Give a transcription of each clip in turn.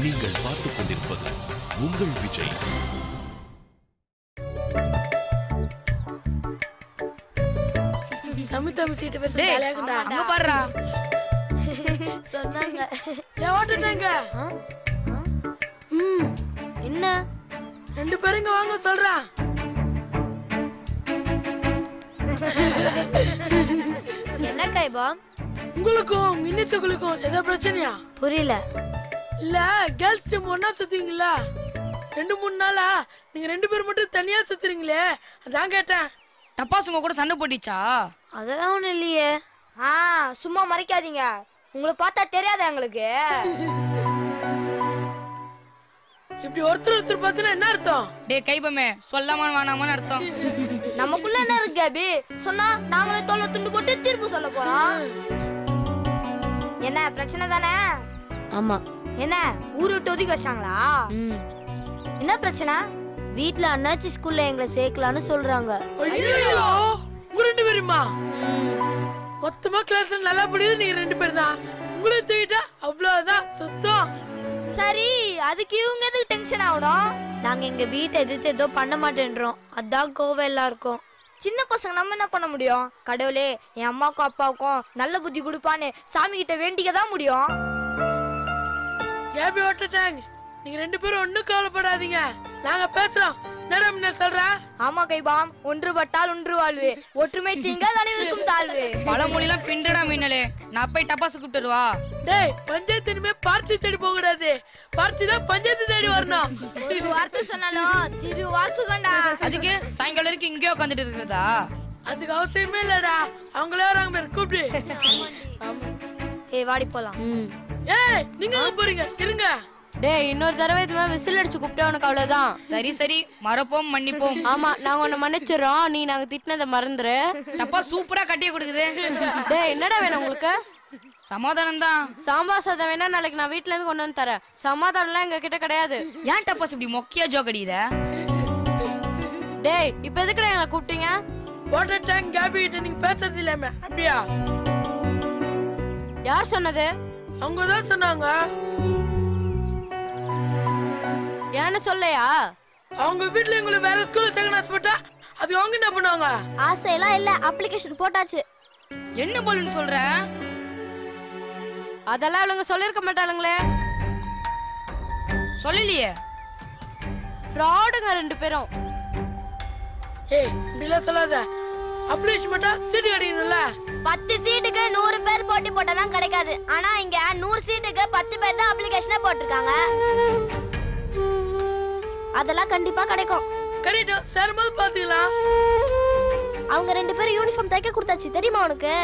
நீங்கள் பார்த்துக் கொண்டிருப்பது உங்கள் விஜய். என்ன ரெண்டு பேரும் இங்க வாங்க சொல்றேன். என்ன கைபா? உங்களுக்கும் மின்னிசுகளுக்கும் ஏதோ பிரச்சனையா? புரியல. இல்ல கேர்ள்ஸ் டீம் ஒன்னா சுத்துவீங்களா? 2-3 நாளா நீங்க ரெண்டு பேரும் மட்டும் தனியா சுத்துறீங்களே, அதான் கேட்டேன். டப்பாஸ் உங்க கூட சண்டை போட்டுச்சா? அதெல்லாம் ஒண்ணு இல்லையே. சும்மா மறைக்காதீங்க, உங்களை பார்த்தா தெரியாதா எங்களுக்கு? இப்படி ஒருத்தர் பார்த்தா என்ன அர்த்தம்? டே கைபமே, சொல்லாம வேணாமான்னு அர்த்தம். நமக்குள்ள என்ன இருக்கு அபி? சொன்னா நாங்களே தோல்ல துண்டு போட்டு தீர்ப்பு சொல்ல போறோம். என்ன பிரச்சனை தானே? ஆமா. என்ன ஊரு விட்டு ஒதுக்கி வச்சாங்களா? என்ன பிரச்சனை? வீட்ல அண்ணாச்சி ஸ்கூல்ல எங்களை சேர்க்கலான்னு சொல்றாங்க. ஐயோ, உங்க ரெண்டு பேருமா? மொத்தமா கிளாஸ் நல்லா படிக்குது நீங்க ரெண்டு பேரும் தான். உங்களை தூக்கிட்டா அவ்வளவுதான் சுத்தம். சரி, அதுக்கு இவங்க எதுக்கு டென்ஷன் ஆகணும்? நாங்க எங்க வீட்டை எதிர்த்து ஏதோ பண்ண மாட்டேன்றோம், அதான் கோவம் எல்லாருக்கும். சின்ன பசங்க நம்ம என்ன பண்ண முடியும்? கடவுளே என் அம்மாவுக்கும் அப்பாவுக்கும் நல்ல புத்தி கொடுப்பான்னு சாமி கிட்ட வேண்டிக்க தான் முடியும். கேபி ஓட்டட்டாங்க, நீங்க ரெண்டு பேரும் ஒண்ணும் கவலைப்படாதீங்க, நாங்க பேசுறோம். மேடம் என்ன சொல்றா? ஆமா கைபாம், ஒன்றுபட்டால் ஒன்று வாழ்வு, ஒற்றுமை தீங்கால் அனைவருக்கும் தாழ்வு. பழமொழிலாம் பின்றடா மீனலே. நான் போய் டப்பாசு கூப்பிட்டு வா. டேய், பஞ்சாயத்து இனிமே பார்ட்டி தேடி போக கூடாது, பார்ட்டி தான் பஞ்சாயத்து தேடி வரணும். ஒரு வார்த்தை சொன்னாலும் திரு வாசுகண்டா. அதுக்கு சாயங்காலம் வரைக்கும் இங்கே உட்காந்துட்டு இருக்கிறதா? அதுக்கு அவசியமே இல்லடா, அவங்களே வராங்க பேர் கூப்பிடு. ஏய் வாடி போலாம். ஏய் நீங்க எங்க போறீங்க? இருங்க. டேய், இன்னொரு தடவை இது மாதிரி விசில் அடிச்சு கூப்பிட்டா உனக்கு அவ்வளவுதான். சரி சரி, மறப்போம் மன்னிப்போம். ஆமா, நாங்க உன்னை மன்னிச்சிடறோம், நீ நாங்க திட்டினதை மறந்துரு. டப்பா சூப்பரா கட்டிய கொடுக்குது. டேய், என்னடா வேணும் உங்களுக்கு? சமாதானம் தான். சாம்பார் சாதம் வேணா நாளைக்கு நான் வீட்ல இருந்து கொண்டு வந்து தரேன். சமாதானம்லாம் எங்க கிட்ட கிடையாது. ஏன் டப்பாஸ் இப்படி மொக்கையா ஜோக் அடிக்குத? டேய், இப்ப எதுக்குடா எங்களை கூப்பிட்டீங்க? வாட்டர் டேங்க் கேபி கிட்ட நீங்க பேசுறது இல்லாம அப்படியா? யார் சொன்னது? அவங்க தான் சொன்னாங்க. ஏன்னு சொல்லையா? அவங்க வீட்ல எங்களை வேற ஸ்கூல்ல சேர்க்கணும் ஆசைப்பட்டா அது அவங்க என்ன பண்ணுவாங்க? ஆசையெல்லாம் இல்ல, அப்ளிகேஷன் போட்டாச்சு. என்ன போலுன்னு சொல்ற? அதெல்லாம் அவளுங்க சொல்லிருக்க மாட்டாளுங்களே. சொல்லலையே. ஃப்ராடுங்க ரெண்டு பேரும். ஏய் இப்படிலாம் சொல்லாத, அப்ளிகேஷன் போட்டா சீட்டு கிடைக்கணும்ல. 10 சீட்டுக்கு 100 பேர் போட்டி போட்டாதான் கிடைக்காது. ஆனா இங்க 100 சீட்டுக்கு 10 பேர் தான் அப்ளிகேஷனே போட்டிருக்காங்க. அதெல்லாம் கண்டிப்பா கிடைக்கும். கிடைக்கும், சேரும்போது பாத்துக்கலாம். அவங்க ரெண்டு பேரும் யூனிஃபார்ம் தைக்க கொடுத்தாச்சு, தெரியுமா உனக்கு?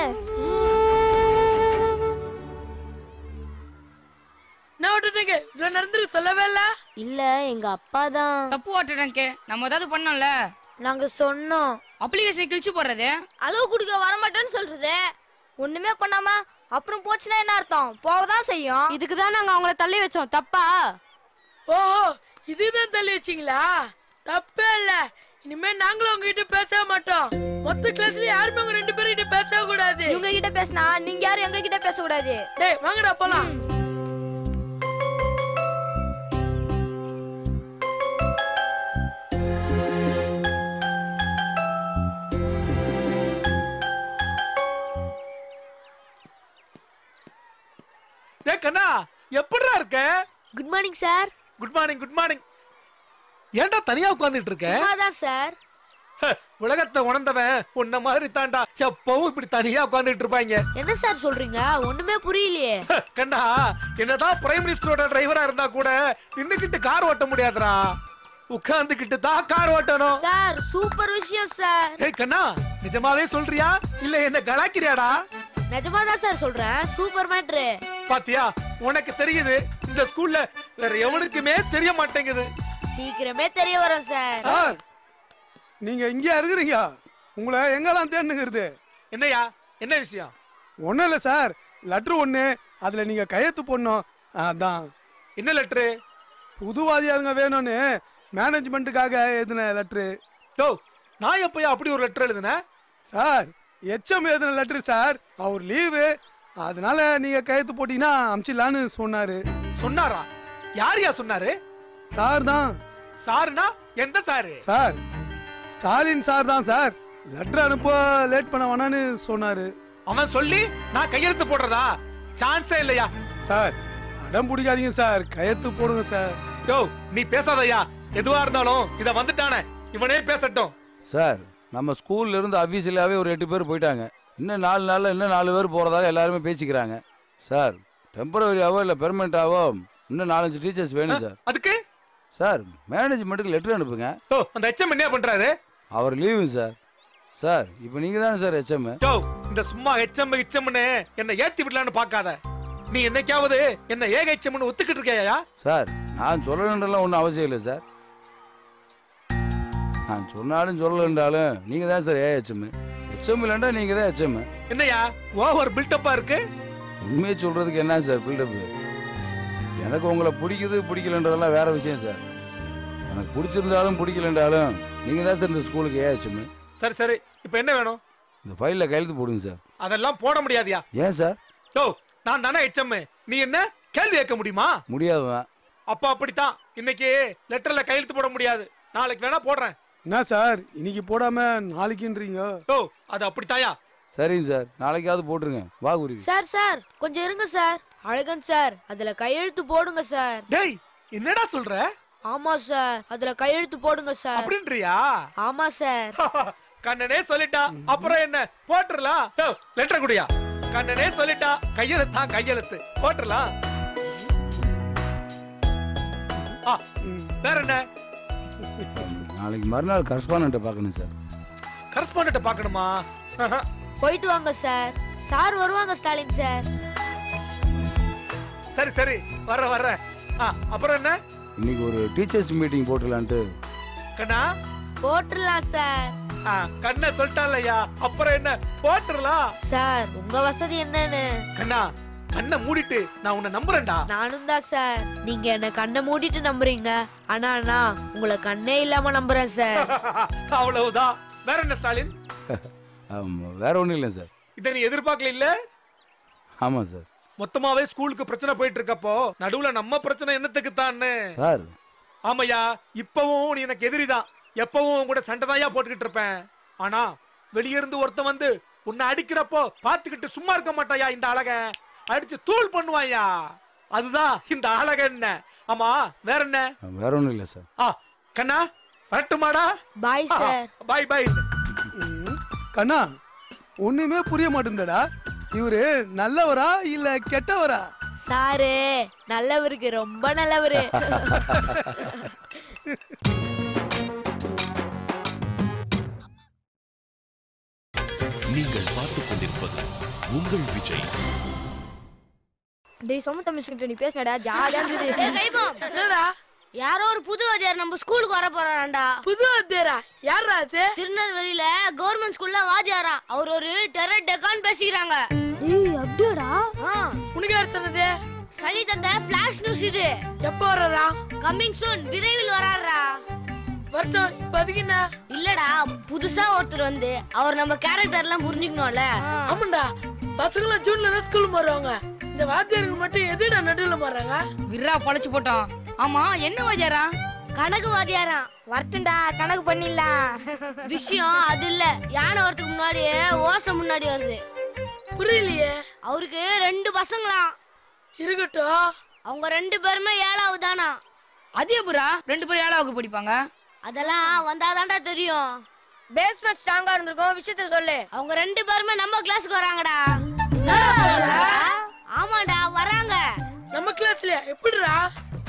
நான் விட்டுட்டேங்க, இவ்வளவு நடந்துருக்கு சொல்லவே இல்ல. இல்ல, எங்க அப்பா தான். தப்பு ஓட்டுறேன். நம்ம ஏதாவது பண்ணோம்ல. நாங்க சொன்னோம். அப்ளிகேஷன் கிழிச்சு போடுறது, அளவு குடுக்க வர மாட்டேன்னு சொல்றது, ஒண்ணுமே பண்ணாம அப்புறம் போச்சுன்னா என்ன அர்த்தம்? போகதான் செய்யும். இதுக்கு தான் நாங்க அவங்கள தள்ளி வச்சோம். தப்பா? ஓ, இதுதான் தள்ளி வச்சீங்களா? தப்பே இல்ல. இனிமே நாங்களும் உங்ககிட்ட பேசவே மாட்டோம். மொத்த கிளாஸ்ல யாருமே உங்க ரெண்டு பேரும் கிட்ட பேசவே கூடாது. இவங்க கிட்ட பேசினா நீங்க யாரும் எங்க கிட்ட பேச கூடாது. டேய் வாங்கடா போலாம். டேய் கண்ணா, எப்படிடா இருக்க? Good morning sir. Good morning, good morning. ஏன்டா தனியா உட்கார்ந்துட்டு இருக்க? அதான் சார். உலகத்தை உணர்ந்தவன் உன்ன மாதிரி தாண்டா எப்பவும் இப்படி தனியா உட்கார்ந்துட்டு இருப்பாங்க. என்ன சார் சொல்றீங்க? ஒண்ணுமே புரியலையே. கண்ணா, என்னதான் பிரைம் மினிஸ்டரோட டிரைவரா இருந்தா கூட நின்னுக்கிட்டு கார் ஓட்ட முடியாதுடா, உட்கார்ந்துகிட்டு தான் கார் ஓட்டணும். சார் சூப்பர் விஷயம் சார். ஏய் கண்ணா, நிஜமாவே சொல்றியா இல்ல என்ன கலாக்கிறியாடா? நிஜமா தான் சார் சொல்றேன், சூப்பர் மேட்ரு. பாத்தியா, உனக்கு தெரியுது, இந்த ஸ்கூல்ல வேற எவனுக்குமே தெரிய மாட்டேங்குது. சீக்கிரமே தெரிய வரும் சார். சார், நீங்க இங்க இருக்கிறீங்க, உங்களை எங்கெல்லாம் தேடுங்கிறது? என்னையா, என்ன விஷயம்? ஒன்றும் இல்லை சார், லெட்ரு ஒன்று, அதில் நீங்கள் கையெழுத்து போடணும். அதான். என்ன லெட்ரு? புதுவாதியாருங்க வேணும்னு மேனேஜ்மெண்ட்டுக்காக எழுதின லெட்ரு. டோ, நான் எப்பயா அப்படி ஒரு லெட்டர் எழுதுனேன்? சார், எச்எம் எழுதின லெட்ரு சார். அவர் லீவு, அதனால நீங்கள் கையெழுத்து போட்டீங்கன்னா அமிச்சிடலான்னு சொன்னார். சொன்னாரா? யாரையா சொன்னாரு? சார் தான். சாருனா எந்த சாரு? சார் ஸ்டாலின் சார் தான் சார். லெட்டர் அனுப்ப லேட் பண்ண வேணான்னு சொன்னாரு. அவன் சொல்லி நான் கையெழுத்து போடுறதா? சான்ஸே இல்லையா? சார் அடம் பிடிக்காதீங்க சார், கையெழுத்து போடுங்க சார். யோ நீ பேசாதயா. எதுவா இருந்தாலும் இத வந்துட்டானே இவனே பேசட்டும். சார் நம்ம ஸ்கூல்ல இருந்து அபிஷியலாவே ஒரு 8 பேர் போயிட்டாங்க. இன்னும் 4 நாள்ல இன்னும் 4 பேர் போறதாக எல்லாருமே பேசிக்கிறாங்க. சார் டெம்பரவரியாவோ இல்ல பெர்மனண்டாவோ இன்னும் 4-5 டீச்சர்ஸ் வேணும் சார். அதுக்கு சார் மேனேஜ்மெண்ட்டுக்கு லெட்டர் அனுப்புங்க. ஓ அந்த HM என்ன பண்றாரு? அவர் லீவு சார். சார் இப்போ நீங்க தானே சார் HM. யோ இந்த சும்மா HMன்னு என்ன ஏத்தி விடலான்னு பார்க்காத. நீ என்னைக்காவது என்ன ஏக HMன்னு ஒத்துக்கிட்டு இருக்கியா? சார் நான் சொல்லணுன்றலாம் ஒன்றும் அவசியம் இல்லை சார். நான் சொன்னாலும் சொல்லலன்றாலும் நீங்க தான் சார் HM. HM இல்லைண்டா நீங்க தான் HM. என்னையா ஓவர் பில்டப்பா இருக்கு? உண்மையை சொல்றதுக்கு என்ன சார் பில்டப்? எனக்கு உங்களை பிடிக்குது பிடிக்கலன்றதெல்லாம் வேற விஷயம் சார். எனக்கு பிடிச்சிருந்தாலும் பிடிக்கலன்றாலும் நீங்க தான் சார் இந்த ஸ்கூலுக்கு HM. சரி சரி இப்போ என்ன வேணும்? இந்த ஃபைலில் கையெழுத்து போடுங்க சார். அதெல்லாம் போட முடியாதியா? ஏன் சார்? யோ நான் தானே HM. நீ என்ன கேள்வி கேட்க முடியுமா? முடியாதுதான். அப்ப அப்படித்தான். இன்னைக்கு லெட்டர்ல கையெழுத்து போட முடியாது. நாளைக்கு வேணா போடுறேன். என்ன சார் இன்னைக்கு போடாம நாளைக்குன்றீங்க? யோ அது அப்படித்தாயா? சரிங்க சார் நாளைக்காவது போட்டுருங்க. வா குருவி. சார் சார் கொஞ்சம் இருங்க சார். அழகன் சார் அதுல கையெழுத்து போடுங்க சார். டேய் என்னடா சொல்ற? ஆமா சார் அதுல கையெழுத்து போடுங்க சார். அப்படின்றியா? ஆமா சார். கண்ணனே சொல்லிட்டா அப்புறம் என்ன போட்டுறலாம். லெட்டர் குடியா. கண்ணனே சொல்லிட்டா கையெழுத்தா கையெழுத்து போட்டுறலாம். வேற என்ன? நாளைக்கு மறுநாள் கரஸ்பாண்டன்ட்டை பார்க்கணும் சார். கரஸ்பாண்டன்ட்டை பார்க்கணுமா? போயிட்டு வாங்க சார். சார் வருவாங்க ஸ்டாலின் சார். சரி சரி வர்றேன். அப்புறம் என்ன? இன்னைக்கு ஒரு டீச்சர்ஸ் மீட்டிங் போட்டுலான்ட்டு. கண்ணா போட்டுடலாம் சார். கண்ண சொல்லிட்டாலையா அப்புறம் என்ன போட்டுறலாம். சார் உங்க வசதி என்னன்னு. கண்ணா கண்ணை மூடிட்டு நான் உன்னை நம்புறேன்டா. நானும் தான் சார். நீங்க என்ன கண்ணை மூடிட்டு நம்புறீங்க, ஆனா நான் உங்களை கண்ணே இல்லாம நம்புறேன் சார். அவ்வளவுதான். வேற என்ன ஸ்டாலின்? வேற ஒன்றும் இல்லை சார். இதை நீ எதிர்பார்க்கல இல்ல? ஆமாம் சார். மொத்தமாவே ஸ்கூலுக்கு பிரச்சனை போயிட்டு இருக்கப்போ நடுவுல நம்ம பிரச்சனை என்னத்துக்கு தான்னு சார். ஆமையா இப்பவும் நீ எனக்கு எதிரிதான். எப்பவும் கூட சண்டை தாயா போட்டுக்கிட்டு இருப்பேன். ஆனா வெளியிருந்து ஒருத்தன் வந்து உன்னை அடிக்கிறப்போ பார்த்துக்கிட்டு சும்மா இருக்க மாட்டாயா? இந்த அழகன் அடிச்சு தூள் பண்ணுவாயா? அதுதான் இந்த அழகன். ஆமா வேற என்ன? வேற ஒன்றும் இல்லை சார். கண்ணா வரட்டுமாடா? Bye sir. பாய் பாய். கண்ணா ஒண்ணுமே புரிய மாட்டேங்குதடா. இவரு நல்லவரா இல்ல கெட்டவரா? சாரு நல்லவருக்கு ரொம்ப நல்லவரு. நீங்கள் பார்த்துக் கொண்டிருப்பது உங்கள் விஜய். டேய் சமுத்திர மிஸ் கிட்ட நீ பேசுனடா ஜாலியா இருந்தது. டேய் கைபம் என்னடா? யாரோ ஒரு புது வாத்தியார் நம்ம ஸ்கூலுக்கு வர போறாராண்டா. புது வாத்தியாரா? யாரா அது? திருநெல்வேலியில கவர்மெண்ட் ஸ்கூல்ல வாத்தியாரா. அவர் ஒரு டெரர் டெக்கான் பேசிக்கிறாங்க. டேய் அப்படியேடா? உனக்கு யார் சொன்னது? சனி தந்த ஃபிளாஷ் நியூஸ் இது. எப்போ வரறா? கமிங் சூன் விரைவில் வராரா. வரட்டும். இப்ப அதுக்கு என்ன? இல்லடா புதுசா ஒருத்தர் வந்து அவர் நம்ம கேரக்டர் எல்லாம் புரிஞ்சுக்கணும்ல. ஆமாண்டா பசங்களாம் ஜூன்ல தான் ஸ்கூல் மாறுவாங்க. இந்த வாத்தியாருக்கு மட்டும் எதுடா நடுவுல மாறாங்க? விரா பழச்சு போட்டோம். ஆமா என்ன வாத்தியாரா? கணக்கு வாத்தியாரா. வரட்டும்டா கணக்கு பண்ணிடலாம். விஷயம் அது இல்ல. யானை வரதுக்கு முன்னாடியே ஓசை முன்னாடி வருது. புரியலையே. அவருக்கு 2 பசங்களாம். இருக்கட்டும். அவங்க 2 பேருமே 7வது தானா. அது எப்படா 2 பேரும் 7வது படிப்பாங்க? அதெல்லாம் வந்தாதான்டா தெரியும். பேஸ்மெண்ட் ஸ்ட்ராங்கா இருந்திருக்கும். விஷயத்த சொல்லு. அவங்க 2 பேருமே நம்ம கிளாஸ்க்கு வராங்கடா. ஆமாடா வராங்க. நம்ம கிளாஸ்ல எப்படிடா?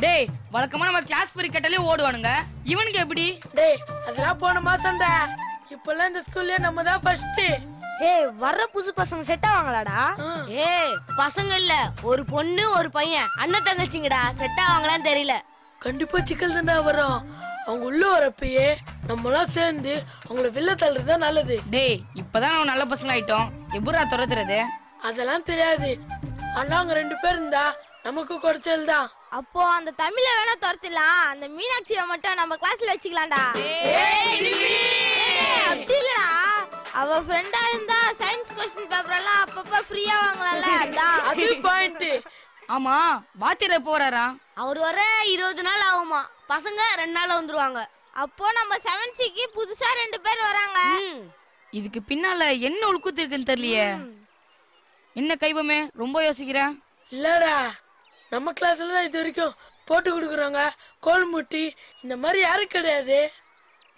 டேய் வழக்கமா நம்ம கிளாஸ் பரி கட்டலே ஓடுவானுங்க. இவனுக்கு எப்படி? டேய் அதெல்லாம் போன மாசம்டா. இப்பெல்லாம் இந்த ஸ்கூல்ல நம்ம தான் ஃபர்ஸ்ட். ஏய் வர்ற புது பசங்க செட் ஆவாங்களாடா? ஏய் பசங்க இல்ல, ஒரு பொண்ணு ஒரு பையன் அண்ணன் தங்கச்சிங்கடா. செட் ஆவாங்களான்னு தெரியல. கண்டிப்பா சிக்கல் தான்டா வரும். அவங்க உள்ள வரப்பயே நம்மளாம் சேர்ந்து அவங்கள வெளில தள்ளுறதுதான் நல்லது. டேய் இப்பதான் நம்ம நல்ல பசங்க ஆயிட்டோம். எப்படா துரத்துறது? அதெல்லாம் தெரியாது. ஆனா அவங்க 2 பேர் இருந்தா நமக்கு குறைச்சல் தான். அப்போ அந்த தமிழ வேணா துரத்திடலாம். அந்த மீனாட்சியை மட்டும் நம்ம கிளாஸ்ல வச்சுக்கலாம்டா. அப்படி இல்லடா, அவ ஃப்ரெண்டா இருந்தா சயின்ஸ் क्वेश्चन பேப்பர் எல்லாம் அப்பப்ப ஃப்ரீயா வாங்கலாம்ல. அதான் அது பாயிண்ட். ஆமா வாத்தியார் போறாரா? அவர் வர 20 நாள் ஆகுமா. பசங்க 2 நாள்ல வந்துருவாங்க. அப்போ நம்ம 7Cக்கு புதுசா 2 பேர் வராங்க. இதுக்கு பின்னால என்ன உள்குத்து இருக்குன்னு தெரியலையே. என்ன கைவமே ரொம்ப யோசிக்கிற? இல்லடா, நம்ம கிளாஸ்ல தான் இது வரைக்கும் போட்டு கொடுக்குறாங்க. கோல்முட்டி இந்த மாதிரி யாரும் கிடையாது.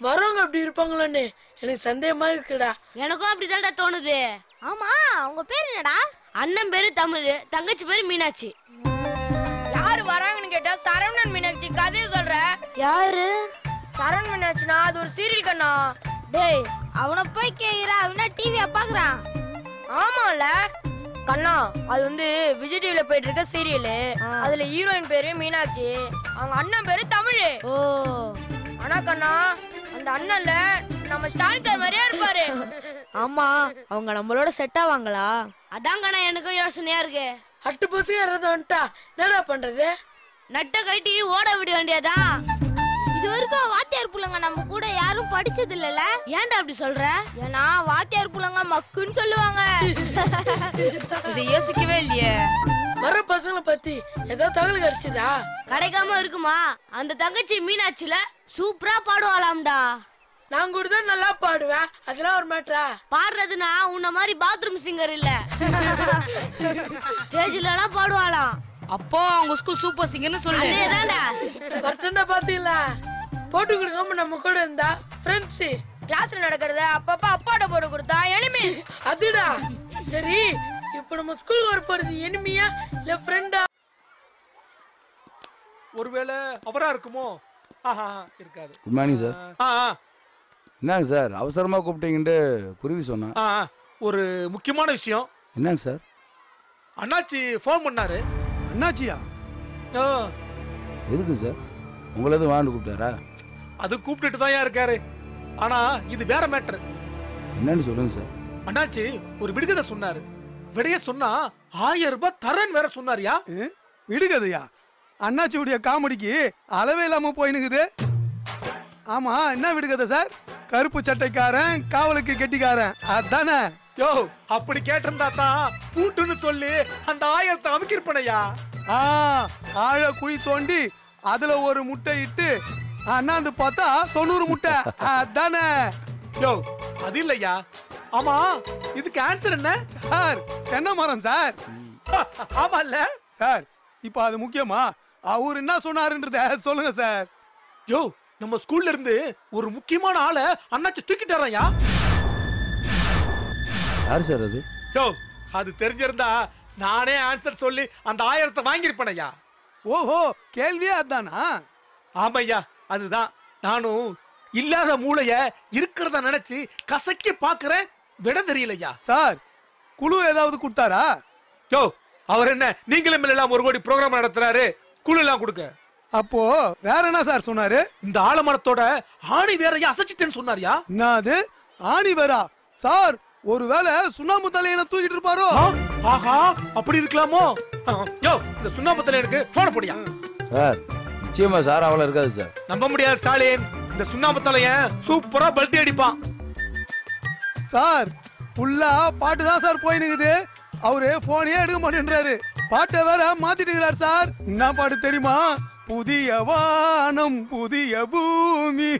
வரவங்க அப்படி இருப்பாங்களோன்னு எனக்கு சந்தேகமா இருக்குடா. எனக்கும் அப்படிதான்டா தோணுது. ஆமா, உங்க பேர் என்னடா? அண்ணன் பேரு தமிழ், தங்கச்சி பேரு மீனாட்சி. யாரு வராங்கன்னு கேட்டா சரவணன் மீனாட்சி கதையை சொல்ற. யாரு? சரவணன் மீனாட்சினா அது ஒரு சீரியல் கண்ணா. டேய், அவனை போய் கேக்குறா, அவனா டிவியா பாக்குறான். ஆமால கண்ணா, அது வந்து விஜய் டிவில போயிட்டு இருக்க சீரியல். அதுல ஹீரோயின் பேரு மீனாட்சி, அவங்க அண்ணன் பேரு தமிழ். ஓ, ஆனா கண்ணா அந்த அண்ணன்ல நம்ம ஸ்டாலின் சார் மாதிரியா இருப்பாரு. ஆமா, அவங்க நம்மளோட செட் ஆவாங்களா? அதாங்கண்ணா எனக்கும் யோசனையா இருக்கு. அட்டு பசங்க யாராவது வந்துட்டா என்னடா பண்றது? நட்ட கட்டி ஓட விட வேண்டியதா? இது வரைக்கும் வாத்தியார் புள்ளங்க நம்ம கூட யாரும் படிச்சது இல்லல. ஏன்டா அப்படி சொல்ற? ஏன்னா வாத்தியார் புள்ளங்க மக்குன்னு சொல்லுவாங்க. இதை யோசிக்கவே இல்லையே. வர பசங்களை பத்தி ஏதாவது தகவல் கிடைச்சதா? கிடைக்காம இருக்குமா? அந்த தங்கச்சி மீனாட்சில சூப்பரா பாடுவாளாம்டா. நான் கூட தான் நல்லா பாடுவேன், அதெல்லாம் ஒரு மேட்டரா? பாடுறதுனா உன்ன மாதிரி பாத்ரூம் சிங்கர் இல்ல, ஸ்டேஜ்ல எல்லாம் பாடுவாளாம். அப்போ அவங்க ஸ்கூல் சூப்பர் சிங்கர்னு சொல்லு. அதேதான்டா. பட்டண்டா பாத்தீங்களா? போட்டு கொடுக்காம நம்ம கூட இருந்தா ஃப்ரெண்ட்ஸ். கிளாஸ்ல நடக்கிறத அப்பப்ப அப்பாட்ட போட்டு கொடுத்தா எனிமி. அதுடா சரி. இப்போ நம்ம ஸ்கூல் வர போறது எனிமியா இல்ல ஃப்ரெண்டா? ஒருவேளை அவரா இருக்குமோ? ஆஹா, இருக்காது. Good morning sir. என்னங்க சார் அவசரமா கூப்பிட்டீங்கன்னு குருவி சொன்னா. ஒரு முக்கியமான விஷயம். என்னங்க சார்? அண்ணாச்சி ஃபோன் பண்ணாரு. அண்ணாச்சியா? ஆ, எதுக்கு சார்? உங்களை எதுவும் வாண்டு கூப்பிட்டாரா? அது கூப்பிட்டுட்டு தான் இருக்காரு. ஆனா இது வேற மேட்டர். என்னன்னு சொல்லுங்க சார். அண்ணாச்சி ஒரு விடுகதை சொன்னாரு. விடைய சொன்னா 1000 ரூபாய் தரேன்னு வேற சொன்னாரியா? விடுகதையா? அண்ணாச்சியுடைய காமெடிக்கு அளவே இல்லாம போயினுக்குது. ஆமா, என்ன விடுகதை சார்? கருப்பு சட்டைக்காரன் காவலுக்கு கெட்டிக்காரன், அதானே? யோ, அப்படி கேட்டிருந்தா தான் பூட்டுன்னு சொல்லி அந்த 1000 அமுக்கிருப்பனையா. ஆழ குழி தோண்டி அதுல ஒரு முட்டை இட்டு அண்ணாந்து பார்த்தா 90 முட்டை, அதானே? யோ, அது இல்லையா. ஆமா, இதுக்கு ஆன்சர் என்ன சார்? தென்னை மரம் சார். ஆமா இல்ல சார், இப்ப அது முக்கியமா? அவர் என்ன சொன்னாருன்றத சொல்லுங்க சார். யோ, நம்ம ஸ்கூல்ல இருந்து ஒரு முக்கியமான ஆளை அண்ணாச்சி தூக்கிட்டாரையா. யார் சார் அது? யோ, அது தெரிஞ்சிருந்தா நானே ஆன்சர் சொல்லி அந்த 1000 வாங்கியிருப்பேனையா. ஓஹோ, கேள்வியே அதானா? ஆமையா, அதுதான். நானும் இல்லாத மூளைய இருக்கிறத நினைச்சு கசக்கி பாக்குறேன், விட தெரியலையா. சார், குழு ஏதாவது கொடுத்தாரா? யோ, அவர் என்ன நீங்களும் எல்லாம் 1 கோடி ப்ரோக்ராம் நடத்துறாரு, குழு எல்லாம் கொடுக்க. அப்போ வேற என்ன சார் சொன்னாரு? இந்த ஆலமரத்தோட ஆணி வேறையா அசைச்சிட்டேன்னு சொன்னாரியா. என்னது ஆணி வேறா? சார், ஒருவேளை சுண்ணாம்பு தலையனை தூக்கிட்டு இருப்பாரோ? ஆஹா, அப்படி இருக்கலாமோ? யோ, இந்த சுண்ணாம்பு தலையனுக்கு போன போடியா. சார் நிச்சயமா சார் அவ்வளோ இருக்காது சார். நம்ப முடியாது ஸ்டாலின். இந்த சுண்ணாம்பு தலையன் சூப்பரா பல்ட்டி அடிப்பான். சார், ஃபுல்லா பாட்டு தான் சார் போயினுக்குது. அவரு போனே எடுக்க மாட்டேன்றாரு. பாட்டை வேற மாத்திட்டு இருக்கிறார் சார். என்ன பாட்டு தெரியுமா? புதிய வானம் புதிய பூமி.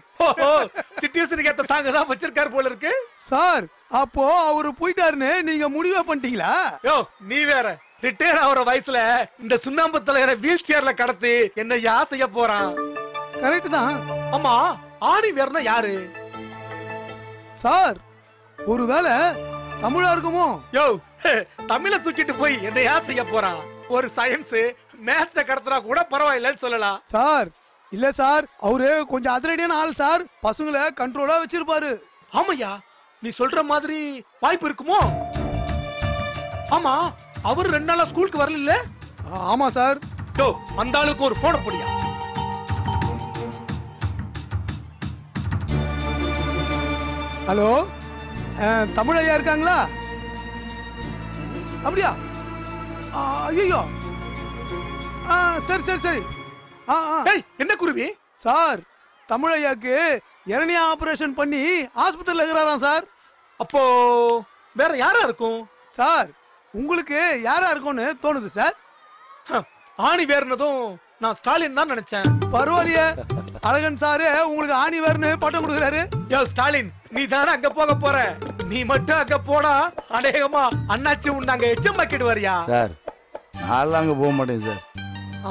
சிச்சுவேஷனுக்கு ஏத்த சாங் தான் வச்சிருக்காரு போல இருக்கு. சார், அப்போ அவரு போயிட்டாருன்னு நீங்க முடிவே பண்ணிட்டீங்களா? யோ, நீ வேற. ரிட்டையர் ஆகிற வயசுல இந்த சுண்ணாம்பு தலையரை வீல் சேர்ல கடத்தி என்ன செய்ய போறான். கரெக்ட் தான். ஆமா, ஆணி வேறனா யாரு? சார், ஒருவேளை தமிழா இருக்குமோ? யோ, தமிழை தூக்கிட்டு போய் என்ன செய்ய போறான்? ஒரு சயின்ஸ் மேத்ஸ கடத்துறா கூட பரவாயில்லன்னு சொல்லலாம். சார், இல்ல சார், அவரு கொஞ்சம் அதிரடியான ஆள் சார். பசங்களை கண்ட்ரோலா வச்சிருப்பாரு. ஆமையா, நீ சொல்ற மாதிரி வாய்ப்பு இருக்குமோ? ஆமா, அவர் 2 நாளா ஸ்கூலுக்கு வரல. ஆமா சார். யோ, அந்த ஆளுக்கு ஒரு போன போடியா. ஹலோ, தமிழ் ஐயா இருக்காங்களா? அப்படியா? ஐயோ, சரி சரி சரி. என்ன குருவி? சார், தமிழ் ஐயாக்கு இரணியா ஆபரேஷன் பண்ணி ஆஸ்பத்திரியில் இருக்கிறாராம் சார். அப்போ வேற யாரா இருக்கும்? சார், உங்களுக்கு யாரா இருக்கும்னு தோணுது சார்? ஆணி வேர்னதும் நான் ஸ்டாலின் தான் நினைச்சேன். பரவாயில்லையே, அழகன் சாரு உங்களுக்கு ஆணி வேர்னு பட்டம் கொடுக்குறாரு. யோ ஸ்டாலின், நீ தானே அங்க போக போற. நீ மட்டும் அங்க போனா அநேகமா அண்ணாச்சி உன்னாங்க எச்சம் பக்கிடுவாரியா? சார் நான் அங்கே போக மாட்டேன் சார்.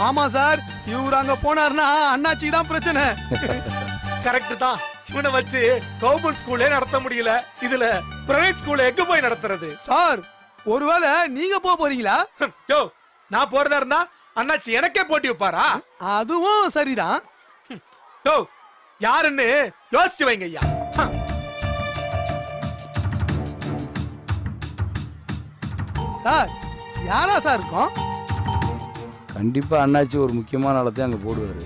ஆமா சார், இவரு அங்க போனாருன்னா அண்ணாச்சிக்கு தான் பிரச்சனை. கரெக்ட் தான். இவனை வச்சு கவர்மெண்ட் ஸ்கூலே நடத்த முடியல, இதுல பிரைவேட் ஸ்கூல்ல எங்க போய் நடத்துறது? சார் ஒருவேளை நீங்க போக போறீங்களா? யோ நான் போறதா இருந்தா அண்ணாச்சி எனக்கே போட்டி வைப்பாரா? அதுவும் சரிதான். யோ யாருன்னு யோசிச்சு வைங்க ஐயா. சார் யாரா சார் இருக்கும்? கண்டிப்பா அண்ணாச்சி ஒரு முக்கியமான ஆளத்தை அங்கே போடுவார்.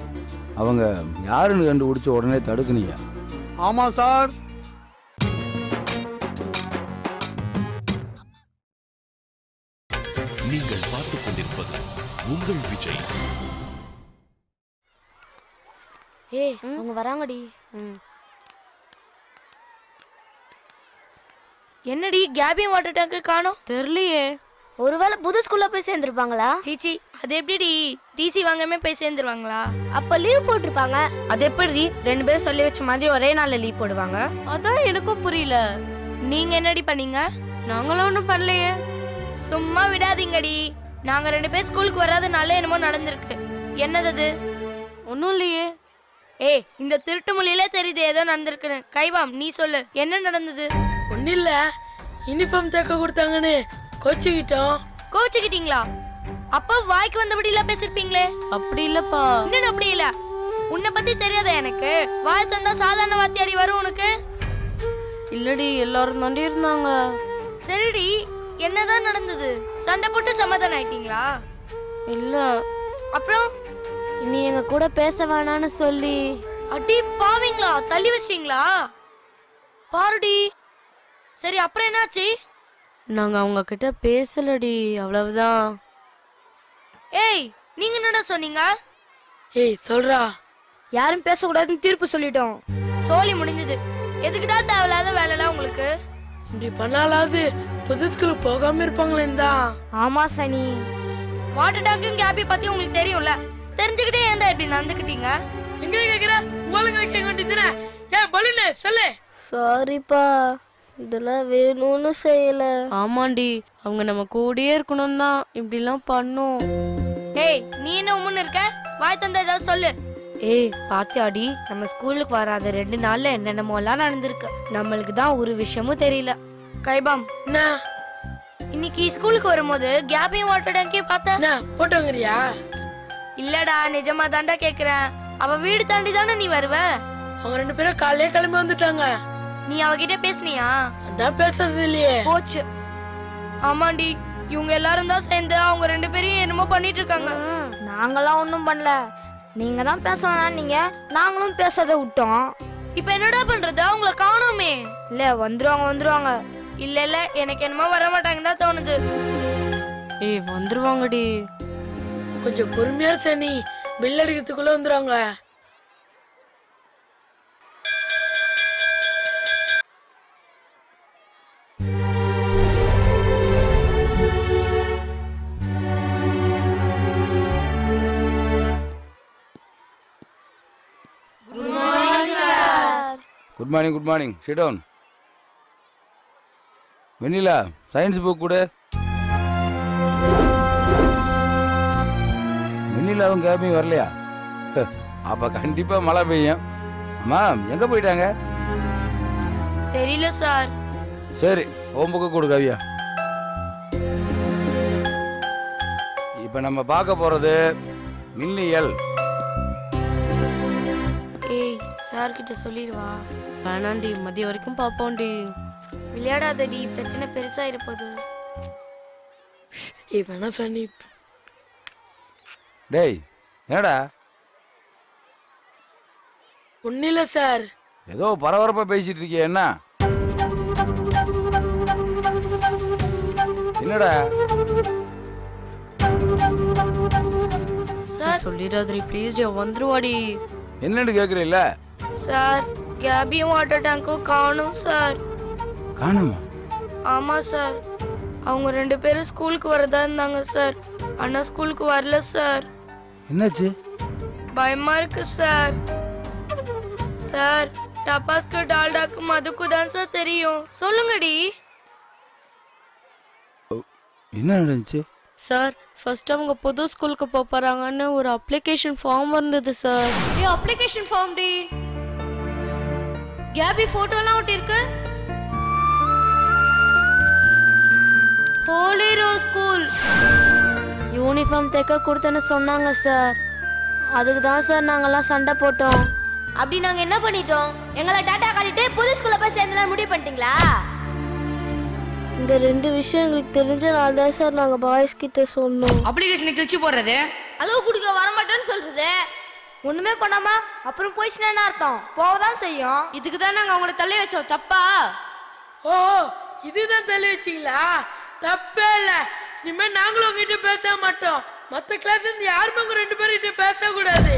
அவங்க யாருன்னு கண்டுபிடிச்ச உடனே தடுக்கணுங்க. ஆமா சார். நீங்கள் பார்த்துக் கொண்டிருப்பது உங்கள் விஜய். ஏய் அவங்க வராங்கடி. என்னடி கேபியும் வாட்டர் டேங்க் காணோம்? தெரியலையே, ஒருவேளை புது ஸ்கூல்ல போய் சேர்ந்துருப்பாங்களா? சீச்சி, அது எப்படிடி டிசி வாங்காம போய் சேர்ந்துருவாங்களா? அப்ப லீவ் போட்டிருப்பாங்க. அது எப்படி 2 பேரும் சொல்லி வச்ச மாதிரி ஒரே நாள்ல லீவ் போடுவாங்க? அதான் எனக்கும் புரியல. நீங்க என்னடி பண்ணீங்க? நாங்களும் ஒன்றும் பண்ணலையே. சும்மா விடாதீங்கடி. நாங்க 2 பேர் ஸ்கூலுக்கு வராதனால என்னமோ நடந்திருக்கு. என்னது அது? ஒன்றும் இல்லையே. ஏய், இந்த திருட்டு மொழியில தெரியுது ஏதோ நடந்திருக்குன்னு. கைவாம், நீ சொல்லு, என்ன நடந்தது? ஒன்னும் இல்ல, யூனிஃபார்ம் தைக்க கொடுத்தாங்கன்னு கோச்சிக்கிட்டோம். கோச்சுக்கிட்டீங்களா? அப்ப வாய்க்கு வந்தபடி எல்லாம் பேசிருப்பீங்களே. அப்படி இல்லப்பா. இன்னும் அப்படி இல்ல. உன்னை பத்தி தெரியாத எனக்கு? வாய் தந்தா சாதாரண வார்த்தையாடி வரும் உனக்கு? இல்லடி, எல்லாரும் தாண்டி இருந்தாங்க. சரிடி, என்னதான் நடந்தது? சண்டை போட்டு சமாதானம் ஆயிட்டீங்களா? இல்ல. அப்புறம் நீ எங்க கூட பேச வேணான்னு சொல்லி அடி பாவீங்களா? தள்ளி வச்சிட்டீங்களா? பாருடி. சரி, அப்புறம் என்னாச்சு? நாங்க அவங்க கிட்ட பேசலடி, அவ்வளவுதான். ஏய், நீங்க என்னடா சொன்னீங்க? ஏய் சொல்றா. யாரும் பேசக்கூடாதுன்னு தீர்ப்பு சொல்லிட்டோம். சோலி முடிஞ்சது. எதுக்குடா தேவையில்லாத வேலைலாம் உங்களுக்கு? இப்படி பண்ணாலாவது புது ஸ்கூலுக்கு போகாம இருப்பாங்களேன் தான். ஆமா சனி. வாட்டர் டேங்கும் கேபி பத்தி உங்களுக்கு தெரியும்ல, தெரிஞ்சுக்கிட்டே ஏன்டா இப்படி நடந்துக்கிட்டீங்க? எங்க கேக்குற? உங்களுக்கு கேட்க வேண்டியதுதானே? ஏன் பலூனு சொல்லு. சாரிப்பா, இதெல்லாம் வேணும்னு செய்யல. ஆமாண்டி, அவங்க நம்ம கூடயே இருக்கணும் தான் இப்படிலாம் பண்ணோம். ஏய், நீ என்ன உம்முன்னு இருக்க? வாய் தந்தா ஏதாவது சொல்லு. ஏய் பாத்தியாடி, நம்ம ஸ்கூலுக்கு வராத 2 நாள்ல என்னென்னமோலாம் நடந்திருக்கு. நம்மளுக்கு தான் ஒரு விஷயமும் தெரியல. கைபாம், என்ன இன்னைக்கு ஸ்கூலுக்கு வரும்போது கேபையும் வாட்டர் டேங்கையும் பார்த்தேன். என்ன போட்டோங்கறியா? இல்லடா, நிஜமா தாண்டா கேக்குறேன். அவ வீடு தாண்டி தானே நீ வருவ? அவங்க 2 பேரும் காலையே கிளம்பி வந்துட்டாங்க. நீ அவகிட்ட பேசுனியா? அதான் பேசுறது இல்லையே. போச்சு. ஆமாண்டி, இவங்க எல்லாரும் தான் சேர்ந்து அவங்க 2 பேரையும் என்னமோ பண்ணிட்டு இருக்காங்க. நாங்களாம் ஒன்றும் பண்ணல. நீங்க தான் பேச வேணாம், நீங்க நாங்களும் பேசாத விட்டோம். இப்போ என்னடா பண்றது? அவங்கள காணோமே. இல்ல, வந்துருவாங்க. இல்ல எனக்கு என்னமோ வர மாட்டாங்கன்னு தான் தோணுது. ஏய் வந்துருவாங்கடி. கொஞ்சம் பொறுமையா சனி, பில் அடிக்கிறதுக்குள்ள வந்துருவாங்க. Good morning. Sit down. Vennila, science book கொடு. வெண்ணிலாவும் கேபியும் வரலையா? அப்ப கண்டிப்பா மழை பெய்யும். அம்மா எங்க போயிட்டாங்க? தெரியல சார். சரி, ஹோம் புக்கு கொடு கவியா. இப்ப நம்ம பார்க்க போறது மில்லியல். ஏய், சார் கிட்ட சொல்லிடுவா. வேணாண்டி, மதியம் வரைக்கும் பாப்போண்டி. விளையாடாதடி, பிரச்சனை பெருசாயிட போகுது. ஏய் வேணா சனி. டேய் என்னடா? ஒன்னும் இல்ல சார். ஏதோ பரபரப்பா பேசிட்டு இருக்கிய, என்ன? என்னடா? சார் சொல்லிடாதடி ப்ளீஸ், வந்துருவாடி. என்னன்னு கேக்குறீல்ல? சார், கேபியும் வாட்டர் டேங்கும் காணும் சார். காணுமா? ஆமா சார், அவங்க 2 பேரும் ஸ்கூலுக்கு வரதா இருந்தாங்க சார். ஆனா ஸ்கூலுக்கு வரல சார். என்னாச்சு? பயமா இருக்கு சார். சார் டபாஸ்க்கு டால்டாக்கு மதுக்கு தான் சார் தெரியும். சொல்லுங்கடி. என்ன நடந்துச்சு? சார் ஃபர்ஸ்ட் அவங்க புது ஸ்கூலுக்கு போறாங்கன்னு ஒரு அப்ளிகேஷன் ஃபார்ம் வந்தது சார். அப்ளிகேஷன் ஃபார்ம் டி. கேபி போட்டோலாம் ஒட்டி இருக்கு. ஹோலி ரோஸ் ஸ்கூல் யூனிஃபார்ம் தைக்க கொடுத்தேன்னு சொன்னாங்க சார். அதுக்கு தான் சார் நாங்கெல்லாம் சண்டை போட்டோம். அப்படி நாங்க என்ன பண்ணிட்டோம்? எங்களை டாட்டா காட்டிட்டு புது ஸ்கூல்ல போய் சேர்ந்து முடிவு பண்ணிட்டீங்களா? இந்த 2 விஷயம் எங்களுக்கு தெரிஞ்சனால தான் சார் நாங்க பாய்ஸ் கிட்ட சொன்னோம். அப்ளிகேஷனை கிழிச்சு போடுறது, அளவு குடிக்க வர மாட்டேன்னு சொல்றது, ஒண்ணுமே பண்ணாம அப்புறம் போயிடுச்சுன்னா என்ன அர்த்தம்? போகதான் செய்யும். இதுக்கு தான் நாங்க அவங்கள தள்ளி வச்சோம். தப்பா? ஓ இதுதான் தள்ளி வச்சிங்களா? தப்பே இல்ல. இனிமே நாங்களும் உங்ககிட்ட பேச மாட்டோம். மத்த கிளாஸ்ல இருந்து யாருமே உங்க 2 பேரும் கிட்ட பேச கூடாது.